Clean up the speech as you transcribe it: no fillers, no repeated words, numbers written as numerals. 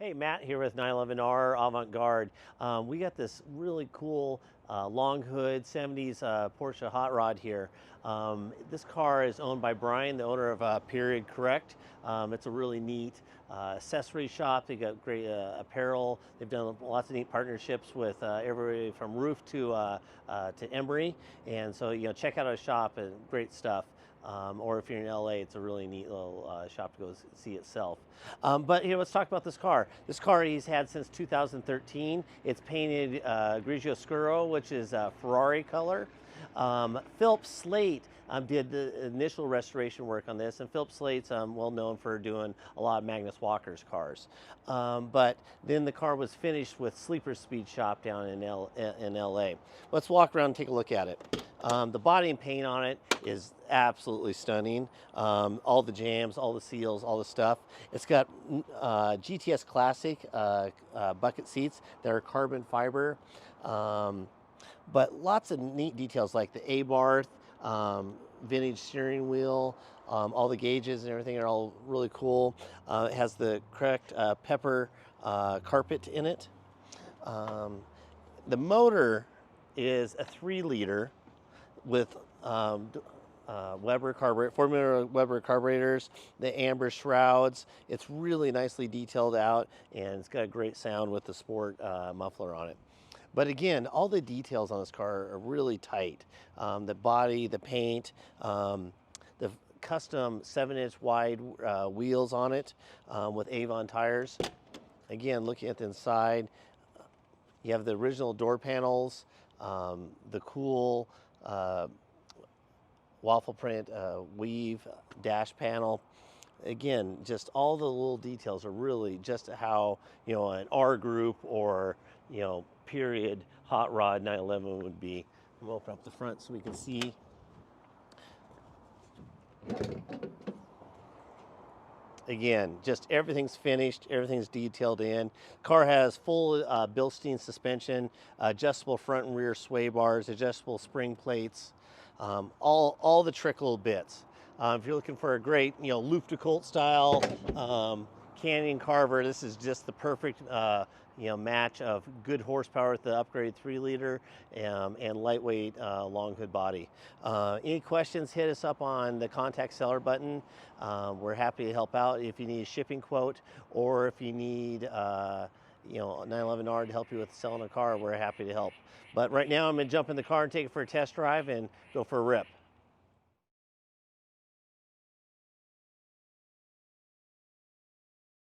Hey, Matt here with 911R Avant-Garde. We got this really cool long hood 70s Porsche hot rod here. This car is owned by Brian, the owner of Period Correct. It's a really neat accessory shop. They got great apparel. They've done lots of neat partnerships with everybody from Roof to Embry. And so, check out our shop and great stuff. Or if you're in LA, it's a really neat little shop to go see itself. But let's talk about this car. This car he's had since 2013. It's painted grigio scuro, which is Ferrari color. Philip Slate did the initial restoration work on this, and Philip Slate's well known for doing a lot of Magnus Walker's cars. But then the car was finished with Sleeper Speed Shop down in LA. Let's walk around and take a look at it. The body and paint on it is absolutely stunning. All the jams, all the seals, all the stuff. It's got GTS Classic bucket seats that are carbon fiber. But lots of neat details like the A-bar, vintage steering wheel, all the gauges and everything are all really cool. It has the correct pepper carpet in it. The motor is a 3-liter with Weber carburetor, Formula Weber carburetors, the amber shrouds. It's really nicely detailed out, and it's got a great sound with the sport muffler on it. But again, all the details on this car are really tight. The body, the paint, the custom 7-inch wide wheels on it with Avon tires. Again, looking at the inside, you have the original door panels, the cool waffle print weave dash panel. Again, just all the little details are really just how an R group or period hot rod 911 would be. We'll open up the front so we can see. Again, just everything's finished, everything's detailed in. Car has full Bilstein suspension, adjustable front and rear sway bars, adjustable spring plates, all the trickle bits. If you're looking for a great, Loop de Colt style Canyon Carver, this is just the perfect match of good horsepower with the upgraded 3-liter and lightweight long hood body. Any questions, hit us up on the contact seller button. We're happy to help out if you need a shipping quote, or if you need 911R to help you with selling a car. We're happy to help. But right now I'm going to jump in the car and take it for a test drive and go for a rip.